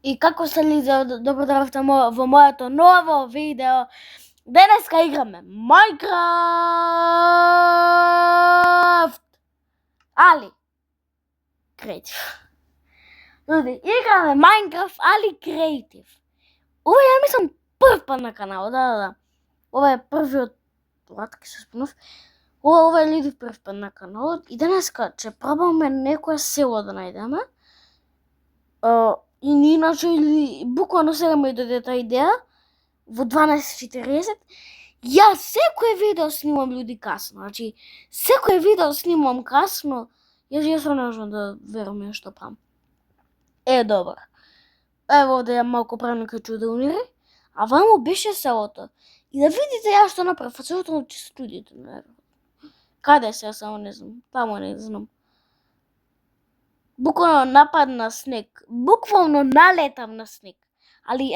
И како сте ли добро дојдовте во моето ново видео. Денеска играме Minecraft. Али Creative. Луѓе, играме Minecraft Али Creative. Ова ја мислам прв пат на каналот, да. Ова е првиот пат ке се спомнав. Ова е луѓе прв пат на каналот и денеска ќе пробаме некое село да најдеме. И иначе буквално сега ми дојде таа идеја во 12:40. Јас секој видео снимам луѓе касно. Значи, секој видео снимам касно. Јас не можам да верувам што правам. Добар. Ево овде ја малку правилно кај чудилнири, а вамо беше селото. И да видите ја што направив, целото на студиото. Каде се, само не знам. Таму не знам. Буквално нападна снег. Буквално налетам на снег. Али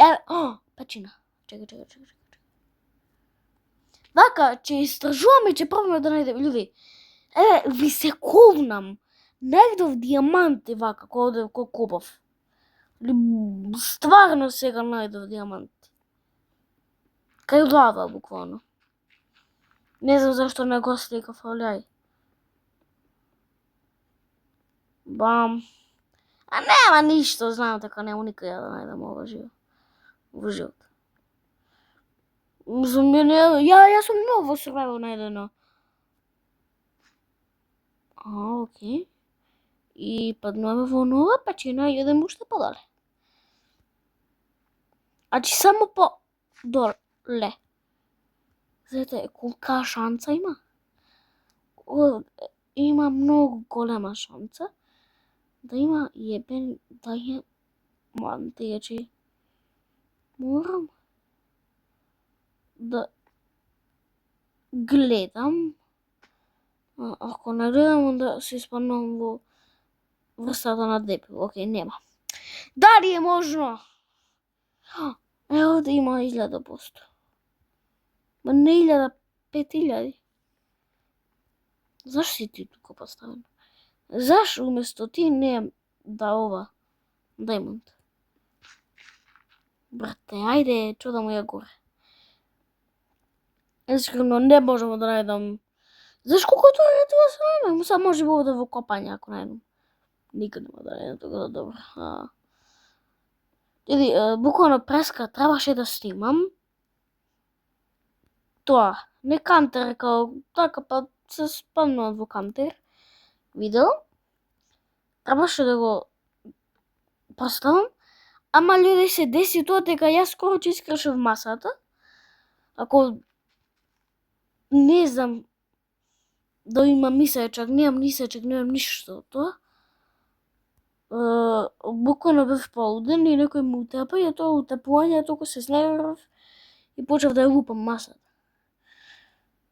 печина. Чекај. Така, ќе истражуваме, ќе пробаме да најдеме луѓе. Ви се ковнам. Најдов диаманти вака, кој копав. Стварно сега најдов диаманти. Кај лава, буквално. Не знам зашто не го сликав, али бам. А нема ништо, знам дека нема никаде да најдам ова во живот. Јас сум многу во survival најдено. Окей. И паднуваме во нова печина и одеме уште подоле. Значи само по доле. Знаете колка шанса има? Има многу голема шанса да има диаманти. Морам да гледам. Ако не гледам, onda се испаднам во врстата на дебил. Окей, нема. Дали е можно? Овде има 1000%. Ма не 1000, 5000. Зашто си ти тука поставен? Зашто уместо ти не да ова Diamond? Брате, ајде, чудам ја горе. Искрено не можам да најдам. Зашто колкото е тоа се најдам? Сега може би овде во копање ако најдам. Никад нема да најдам тоа добро. Буквално преска требаше да снимам. Тоа, не кантер, така па се спомнувам во кантер видео. Требаше да го поставам, ама луѓе се деси тоа дека јас скоро ќе искршев масата. Ако не знам да имам мисечак, немам нисечак, немам ништо од тоа. Буквално бев полуден и некој му утепа и тоа утепување толку се сневерав и почнав да ја лупам масата.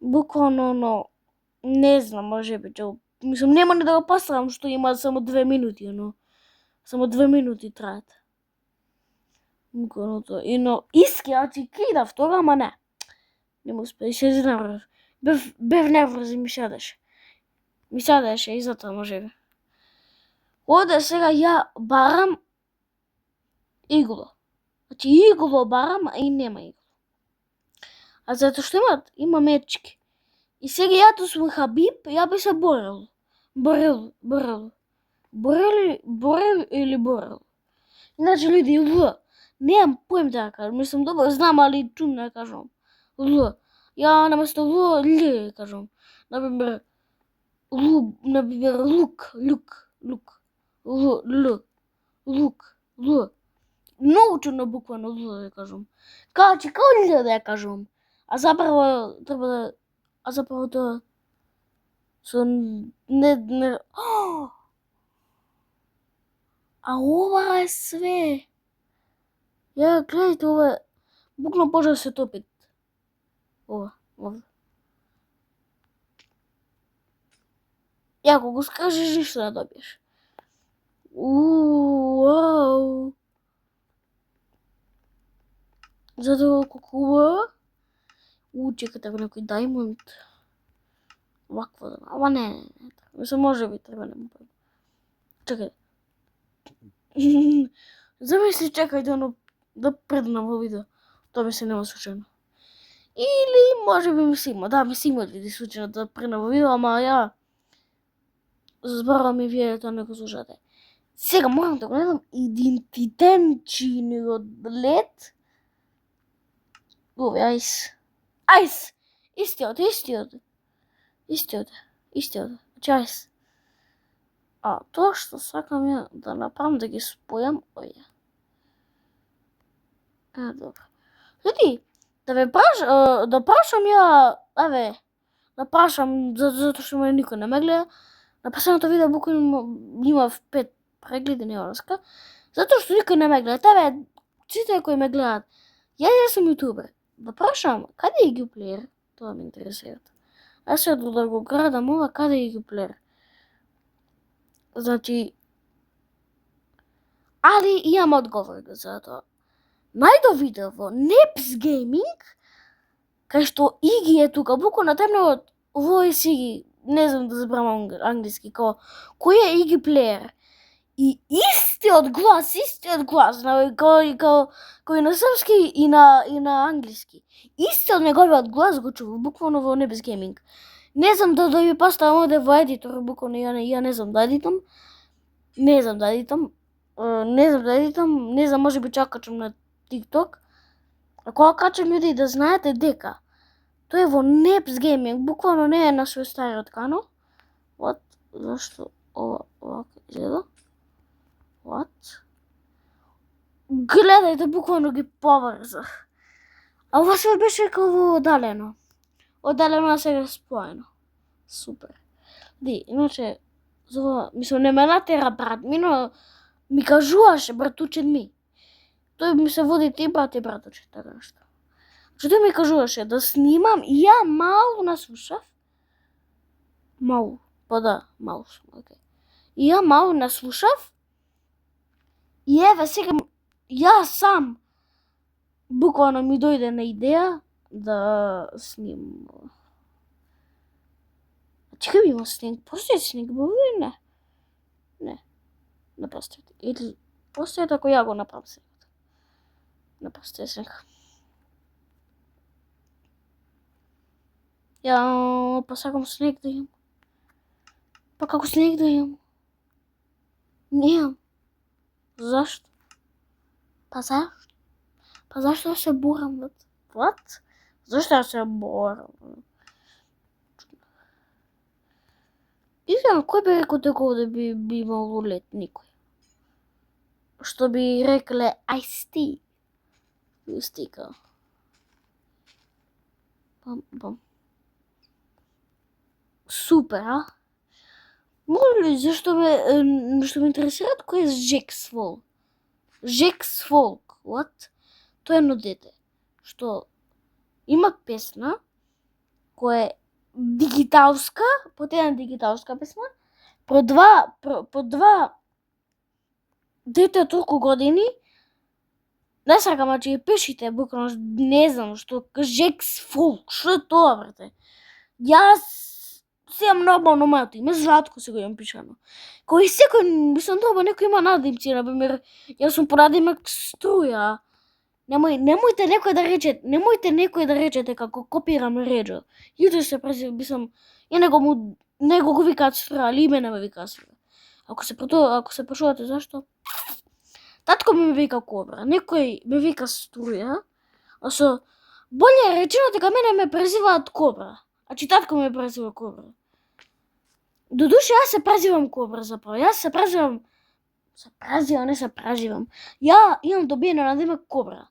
Буквално, не знам, може би мислам нема ни да го поставам што има само 2 минути, само 2 минути траат. Буквално тоа. Значи кидав тога, ама не. Не му успеа и се изнервив. Бев нервозен, ми седеше и затоа може би. Оде сега ја барам игло. Значи игло барам, а и нема игло. А затоа што има мечки. И сега ја сум Хабиб, ја би се борел. Борел или борел. Иначе луѓе, немам поим да ја кажам. Мислам добро знам, али чудно да ја кажам. Ја наместо Л ја кажам. Например, лук. Многу чудно буквално да ја кажам. Како да ја кажам. А заправо тоа со не. А ова е све. Ја гледайте ова. Буквално почна да се топи. Ова. Ја ако го скажеш ништо да добиеш. Вау. Затоа колку убаво. Чекате во некој Diamond. Вакво да. Ама не. Мислам може би треба да му правим. Чекај. Замисли, чекај да преднам во видео. Тоа ми се нема случајно. Или може би ми се има, да, ми се има види случајно да преднам во видео, ама ја зборувам и вие тоа не го слушате. Сега морам да гледам идентитенчиниот лед. Ови, ајс. Истиот. Значи, ајс. А тоа што сакам ја да направам, да ги спојам, оја. Добро. Ljudi, да прашам ја, да прашам, затоа што ме никој не ме гледа. На последното видео буквално имав 5 прегледи, нема врска. Затоа што никој не ме гледа. Сите кои ме гледаат. Јас сум јутубер. Да прашам, каде е игиплеер? Тоа ме интересира. Јас се да го градам ова, каде е игиплеер? Значи, али имам одговор за тоа. Најдов видео во Neps Gaming, кај што Иги е тука, буквално темневот voice Иги, не знам да забравам англиски, кој е Иги плеер. И истиот глас, кој на српски и на англиски. Истиот неговиот глас го чува буквално во Neps Gaming. Не знам да ви поставам оде во едитор, буквално ја не знам да едитам. Не знам, може би чак качам на TikTok. А кога качам, люди, да знаете дека тој е во Neps Gaming, буквално не е на свој стариот канал. What? Зашто ова изгледа? What? Гледајте, буквално ги поврзах. А ова се беше како оддалено. Оддалено сега споено. Супер. Иначе, мислам, не ме натера брат ми, но ми кажуваше братучен ми. Тој ми се води ти братуче, така нешто. Што тој ми кажуваше да снимам и ја малку наслушав. Малку сум, окей. И ја малку наслушав. И еве сега ја сам буквално ми дојде на идеја да снимам. Чекај, има снег. Постои снег, не? Не постои. Или постои ако ја го направам сега. Не постои снег. Ја сакам снег да имам. Па како снег да имам? Немам. Зашто? Па зашто се борам? What? Зашто се борам? Искам, кој би рекол дека овде би имало лед? Никој. Што би рекле Ice-T. Стика. Супер, а? Може ли, зашто ме интересираат кој е Жекс Фолк? Жекс Фолк, what? Тоа е едно дете, што има песна која е дигиталска, под една дигиталска песна, по два дете од толку години, не сакам, значи ја пишите, буквално, не знам што, Жекс Фолк, што е тоа, брате? Јас си имам нормално моето име, Златко си го имам пишано. Кој секој, мислам, тоа некој има надимци, например, јас сум по надимак Струја. Немојте некој да речете како копирам Реџо. Јутре се презив, мислам, ја него го викаат Струја, али и мене ме викаат Струја. Ако се прашувате зашто, татко ми ме вика Кобра, некој ме вика Струја, а со боле речено дека мене ме презиваат Кобра. Значи татко ме презива Кобра. Додуше јас се презивам Кобра заправо. Ја имам добиено надимак Кобра.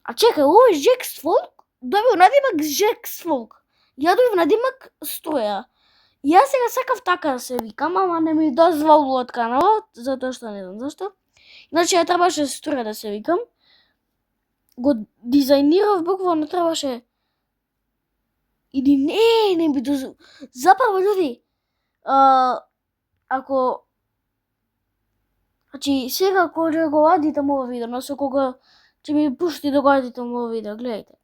А чекај, овој Жекс Фолк добил надимак Жекс Фолк. Ја добив надимак Струја. Јас сега сакав така да се викам, ама не ми дозволува од каналот, затоа што не знам зашто. Значи ја требаше Струја да се викам. Го дизајнирав, буквално требаше. Или не би дозволува. Заправо, люди, ако... Значи, сега кога го адитам ова видео, но со кога ќе ми пушти да го адитам ова видео, гледајте.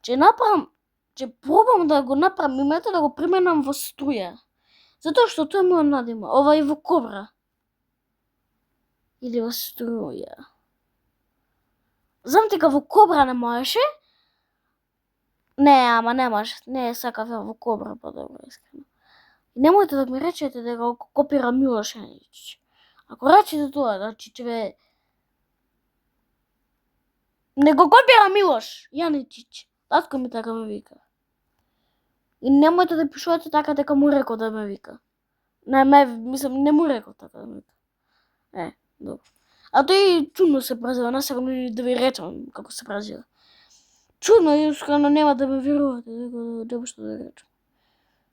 Ќе пробам да го направам името, да го применам во Струја. Затоа што тој е мој надима, ова и во Кобра. или во струја. Знам дека во Кобра не можеше. Не, ама не може. Не сакав во Кобра по-добро искрено. И немојте да ми речете дека го копира Милош Јаничич. Ако речете тоа, значи че не го копира Милош Јаничич. Татко ми така ме вика. И немојте да пишувате така дека му рекол да ме вика. Не му рекол така да ме вика. Добро. А тој чудно се презива, не сакам да ви речам како се презива. Чудно, искрено нема да ме верувате дека нема што да речам.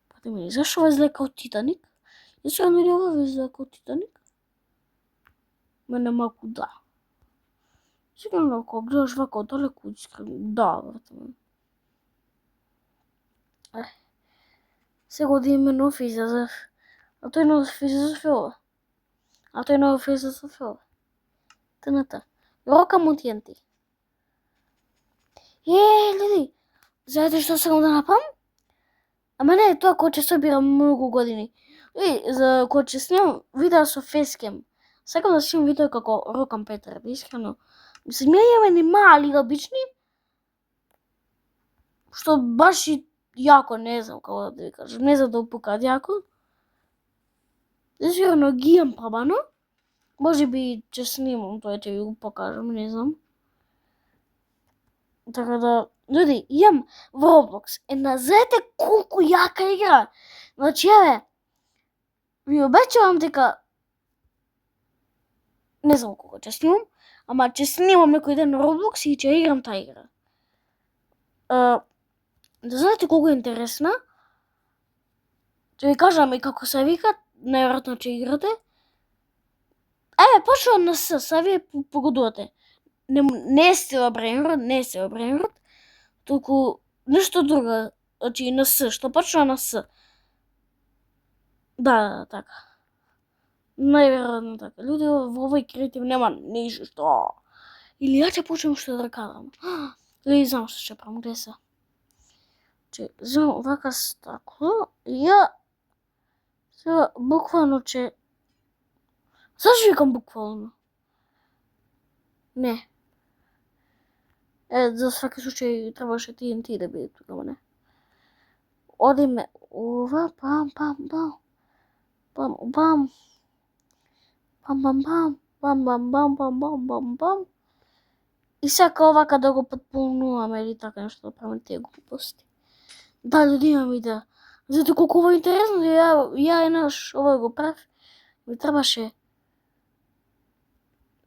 Пати ми, зашо ова изгледа као Титаник? Искрено ли ова изгледа као Титаник? Мене малку да. Искрено ако гледаш вака оддалеку, искрено да, брате. Сега оди ме нов изазов. А тој нов изазов е ова. А тој нов изазов е ова. Тната. Рока Мутиенти. Луди, знаете што сакам да направам? Ама не, тоа кога ќе собирам многу години. За кога ќе снимам видео со фейскем. Сакам да снимам видео како Рокан Петар, искрено. Мислам, имаме ни мали, обични, што баш и јако, не знам како да ви кажам, не знам да упукаат јако. Искрено ги имам пробано. Може би ќе снимам, тоа ќе ви го покажам, не знам. Така да, луди, имам во Roblox. Знаете колку јака игра? Значи, ви обечавам дека не знам колку ќе снимам, ама ќе снимам некој ден на Roblox и ќе играм таа игра. Да знаете колку е интересна? Ќе ви кажам и како се вика, најверојатно ќе играте. Почнувам на С, са вие погодувате. Не е Стила Брейнрод, туку нешто друго, значи на С, што почнува на С. Да, така. Најверојатно така. Луѓе во овој креатив нема ништо. Или ја ќе почнем што да кажам. Или знам што ќе правам, гледа се. Знам вака стакло и ја сега буквално ќе... Зашто викам буквално? Не. За сваки случај требаше TNT да биде тука, не. Одиме ова, пам. И сака овака да го потполнуваме или така нешто да правиме тие глупости. Да, луѓе, имам идеја. Знаете колку ова е интересно, ја еднаш ова го правив, ми требаше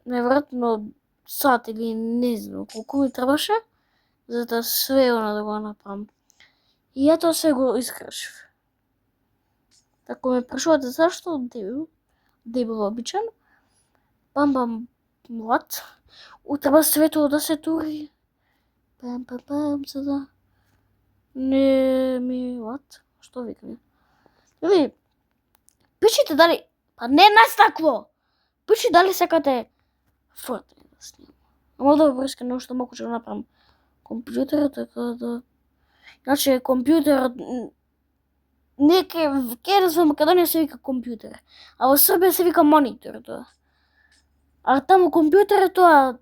најверојатно сат или не знам колку ми требаше, за да све да го направам. И ето се го искршив. Ако ме прашувате зашто, дебил обичен. Пам, what? Треба светло да се тури. Пам, за не ми, what? Што викаме? Или, пишите дали, па не на стакло! Пишите дали сакате Fortnite да снимам. Ама добро, искрено што малку ќе го направам компјутерот, така да... Значи, компјутерот... Каде во Македонија се вика компјутер, а во Србија се вика монитор тоа. А таму компјутер е тоа...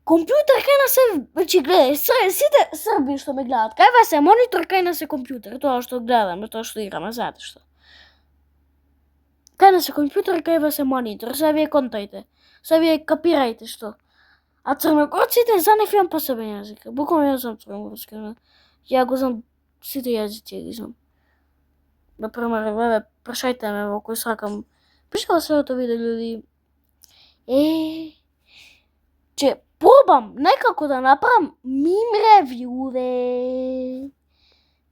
Компјутер кај нас е... Значи, гледај, сите Срби што ме гледаат, кај вас е монитор, кај нас е компјутер, тоа што гледаме, тоа што играме, знаете што. Кај нас е компјутер, кај вас е монитор, сега вие контајте. Сега вие капирајте што. А црногорците за нив имам посебен јазик. Буквално ја знам црногорски. Ја го знам сите јазици, ги знам. Например, прашајте ме во кој сакам. Пишала следното видео, луѓе. Че пробам некако да направам мим ревју,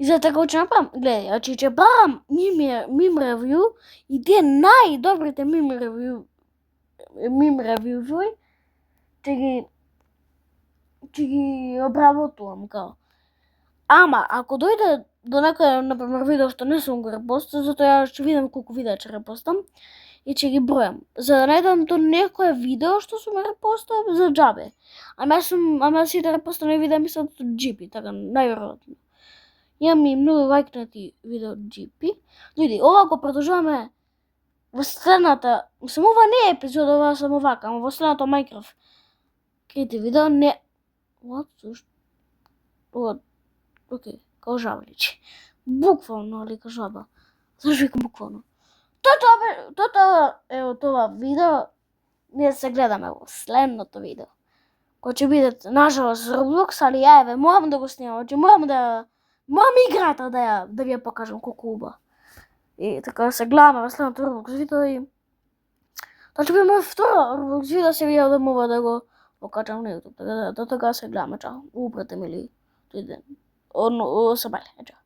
И за така ќе направам, гледај, значи ќе барам мим ревју и тие најдобрите мим ревјуви ќе ги обработувам као. Ама ако дојде до некој, например, видео што не сум го репостил, затоа ја ќе видам колку видеа ќе репостам и ќе ги бројам. За да најдам до некое видео што сум репостил за џабе. Ама сите репостани видеа ми се од GP, така најверојатно. Имам и многу лајкнати видео од GP. Луѓе, ова го продолжуваме во следната, мислам, ова не е епизода, ова само вака, ама во следното Minecraft Creative видео не... What? Ова, окей, као жаба личи. Буквално, али као жаба. Зашто викам буквално? Тоа е од ова видео. Ние се гледаме во следното видео. Кој ќе биде, нажалост, Roblox, али ја еве, морам да го снимам, морам играта да ви ја покажам колку убава. И така се гледаме во следното Roblox видео и тоа ќе биде мој второ Roblox видео, се ја одемува да го покажам на YouTube. Така да до тога се гледаме, чао. Упрете ми ли тој ден. Одно, се бале, чао.